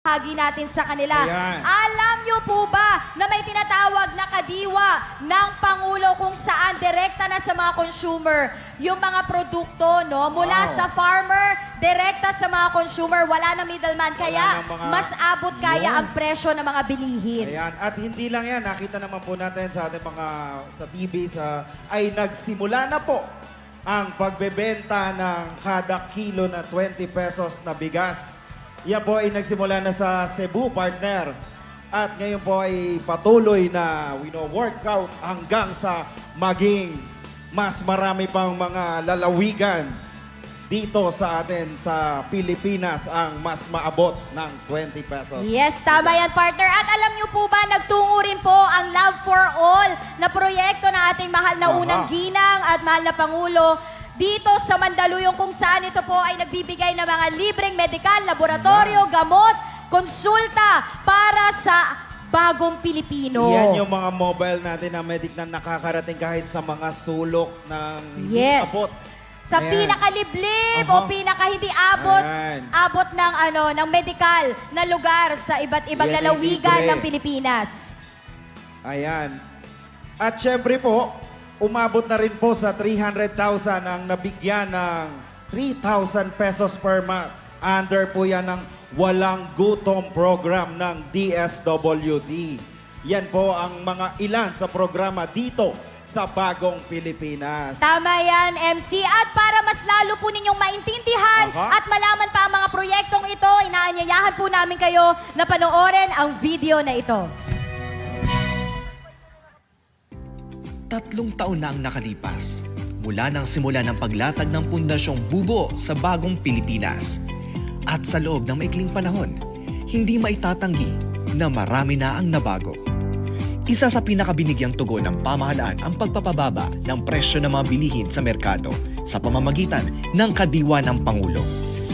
Hagi natin sa kanila. Ayan. Alam niyo po ba na may tinatawag na kadiwa ng Pangulo kung saan direkta na sa mga consumer yung mga produkto, no? Mula Wow. sa farmer, direkta sa mga consumer, wala na middleman. Kaya ng mga- mas abot kaya Yun. ang presyo ng mga bilihin. Ayan. At hindi lang yan, nakita naman po natin sa ating mga sa TV ay nagsimula na po ang pagbebenta ng kada kilo na 20 pesos na bigas. Yan po ay nagsimula na sa Cebu, partner. At ngayon po ay patuloy na workout hanggang sa maging mas marami pang mga lalawigan dito sa atin sa Pilipinas ang mas maabot ng 20 pesos. Yes, tama yan, partner. At alam niyo po ba, nagtungo rin po ang Love for All na proyekto ng ating mahal na Aha. unang ginang at mahal na Pangulo dito sa Mandaluyong, kung saan ito po ay nagbibigay ng mga libreng medikal, laboratorio, gamot, konsulta para sa bagong Pilipino. Yan yung mga mobile natin na medic na nakakarating kahit sa mga sulok ng hindi Yes. abot. Sa Ayan. pinakaliblib Aha. o pinaka hindi abot, Ayan. abot ng medikal na lugar sa iba't ibang Yan ay lalawigan libre. ng Pilipinas. Ayan. At syempre po, umabot na rin po sa 300,000 ang nabigyan ng 3,000 pesos per month. Under po yan ng Walang Gutom program ng DSWD. Yan po ang mga ilan sa programa dito sa Bagong Pilipinas. Tama yan, MC. At para mas lalo po ninyong maintindihan Aha. at malaman pa ang mga proyektong ito, inaanyayahan po namin kayo na panoorin ang video na ito. 3 taon na ang nakalipas mula nang simula ng paglatag ng pundasyong Bubo sa Bagong Pilipinas. At sa loob ng maikling panahon, hindi maitatanggi na marami na ang nabago. Isa sa pinakabinigyang tugon ng pamahalaan ang pagpapababa ng presyo ng mga bilihin sa merkado sa pamamagitan ng kadiwa ng Pangulo.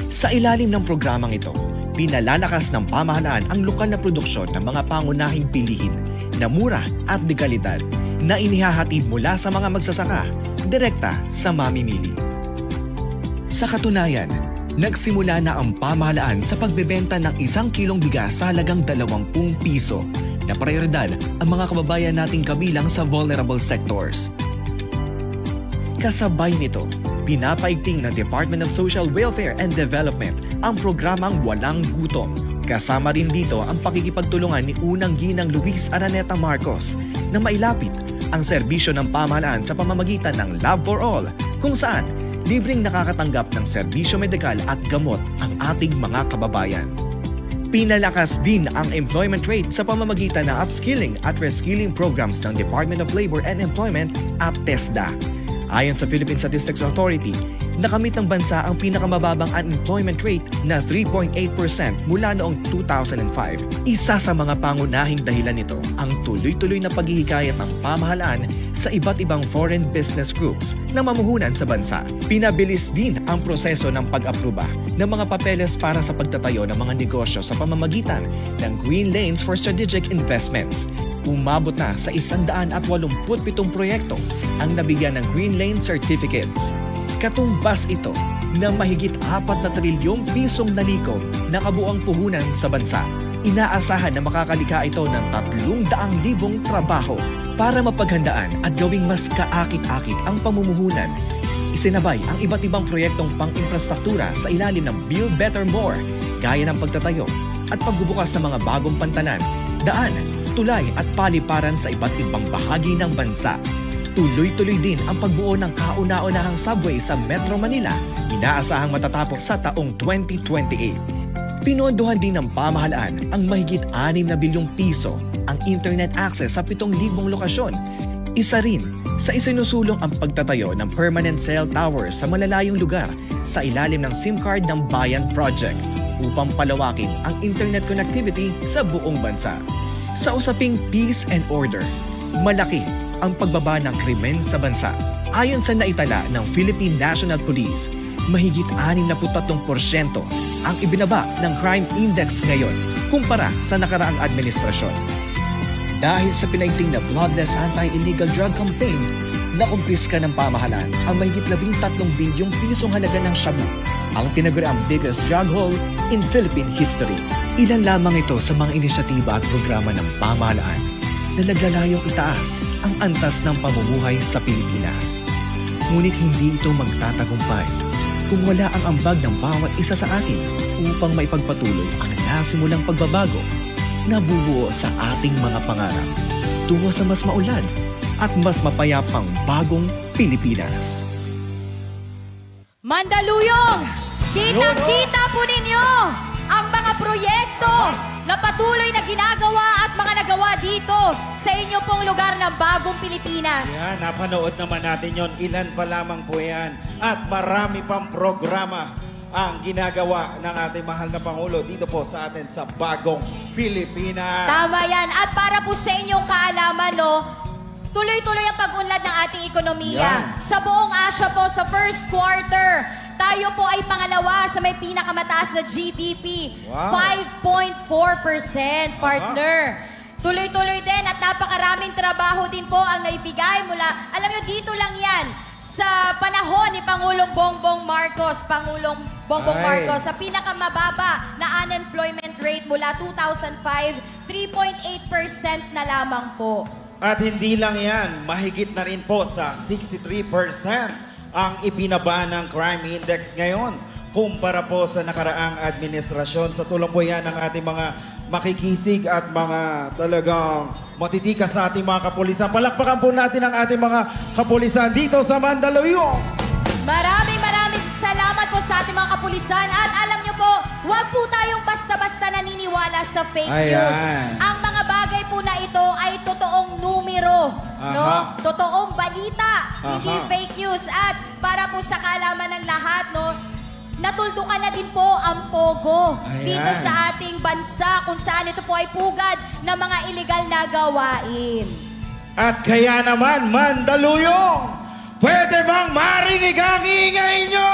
Sa ilalim ng programang ito, pinalalakas ng pamahalaan ang lokal na produksyon ng mga pangunahing bilihin na mura at de kalidad na inihahatid mula sa mga magsasaka direkta sa mamimili. Sa katunayan, nagsimula na ang pamahalaan sa pagbebenta ng 1 kilong bigas sa halagang 20 piso na prioridad ang mga kababayan nating kabilang sa vulnerable sectors. Kasabay nito, pinapaigting ng Department of Social Welfare and Development ang programang Walang Gutom. Kasama rin dito ang pakikipagtulungan ni Unang Ginang Luis Araneta Marcos na mailapit ang serbisyo ng pamahalaan sa pamamagitan ng Love for All, kung saan libreng nakakatanggap ng serbisyo medikal at gamot ang ating mga kababayan. Pinalakas din ang employment rate sa pamamagitan ng upskilling at reskilling programs ng Department of Labor and Employment at TESDA. Ayon sa Philippine Statistics Authority, nakamit ng bansa ang pinakamababang unemployment rate na 3.8% mula noong 2005. Isa sa mga pangunahing dahilan nito ang tuloy-tuloy na paghihikayat ng pamahalaan sa iba't ibang foreign business groups na mamuhunan sa bansa. Pinabilis din ang proseso ng pag-aproba ng mga papeles para sa pagtatayo ng mga negosyo sa pamamagitan ng Green Lanes for Strategic Investments. Umabot na sa 187 proyekto ang nabigyan ng Green Lane Certificates. Katumbas ito ng mahigit 4 na trilyong pisong nalikom na kabuang puhunan sa bansa. Inaasahan na makakalikha ito ng 300,000 trabaho para mapaghandaan at gawing mas kaakit-akit ang pamumuhunan. Isinabay ang iba't ibang proyektong pang-infrastruktura sa ilalim ng Build Better More, gaya ng pagtatayo at pagbubukas ng mga bagong pantalan, daan, tulay at paliparan sa iba't ibang bahagi ng bansa. Tuloy-tuloy din ang pagbuo ng kauna-unahang subway sa Metro Manila, inaasahang matatapos sa taong 2028. Pinondohan din ng pamahalaan ang mahigit 6 na bilyong piso ang internet access sa 7,000 lokasyon. Isa rin sa isinusulong ang pagtatayo ng permanent cell towers sa malalayong lugar sa ilalim ng SIM card ng Bayan Project upang palawakin ang internet connectivity sa buong bansa. Sa usaping peace and order, malaki ang pagbaba ng krimen sa bansa. Ayon sa naitala ng Philippine National Police, mahigit 63% ang ibinaba ng crime index ngayon kumpara sa nakaraang administrasyon. Dahil sa pinaigting na bloodless anti-illegal drug campaign, nakumpiska ng pamahalaan ang mahigit 13 bilyong pisong halaga ng shabu, ang tinaguriang biggest drug haul in Philippine history. Ilan lamang ito sa mga inisyatiba at programa ng pamahalaan na naglalayong itaas ang antas ng pamumuhay sa Pilipinas. Ngunit hindi ito magtatagumpay kung wala ang ambag ng bawat isa sa atin upang maipagpatuloy ang nasimulang pagbabago na bubuo sa ating mga pangarap tungo sa mas maunlad at mas mapayapang bagong Pilipinas. Mandaluyong, kitang-kita po ninyo ang mga proyekto na patuloy na ginagawa at mga nagawa dito sa inyo pong lugar ng bagong Pilipinas. Yan, napanood naman natin yon. Ilan pa lamang po yan. At marami pang programa ang ginagawa ng ating mahal na Pangulo dito po sa atin sa bagong Pilipinas. Tama yan. At para po sa inyong kaalaman, no, tuloy-tuloy ang pag-unlad ng ating ekonomiya. Yan. Sa buong Asia po, sa first quarter, tayo po ay pangalawa sa may pinakamataas na GDP. Wow. 5.4%, partner. Tuloy-tuloy din at napakaraming trabaho din po ang naibigay mula, alam nyo, dito lang yan, sa panahon ni Pangulong Bongbong Marcos, sa pinakamababa na unemployment rate mula 2005, 3.8% na lamang po. At hindi lang yan, mahigit na rin po sa 63% ang ibinaba ng crime index ngayon kumpara po sa nakaraang administrasyon. Sa tulong po yan ng ating mga makikisig at mga talagang matitikas na ating mga kapulisan. Palakpakan po natin ang ating mga kapulisan dito sa Mandaluyong. Maraming salamat po sa ating mga kapulisan. At alam nyo po, huwag po tayong basta-basta naniniwala sa fake Ayan. news. Ang mga bagay po na ito ay totoong numero. No? Aha. Totoong balita, hindi Aha. fake news. At para po sa kaalaman ng lahat, no, natuldukan na din po ang Pogo Ayan. dito sa ating bansa kung saan ito po ay pugad ng mga iligal na gawain. At kaya naman, Mandaluyong, pwede bang marinig ang ingay nyo?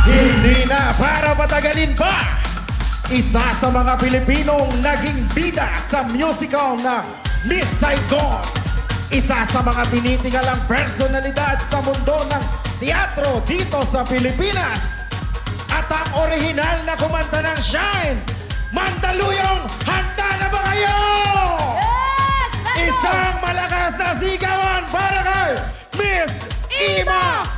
Hindi na para patagalin pa. Isa sa mga Pilipinong naging bida sa musical na Miss Saigon. Isa sa mga tinitingalang personalidad sa mundo ng teatro dito sa Pilipinas. At ang orihinal na kumanta ng Shine, Mandaluyong, handa na ba kayo? Yes! Let's go! Isang malakas na sigawan para kay Miss Ima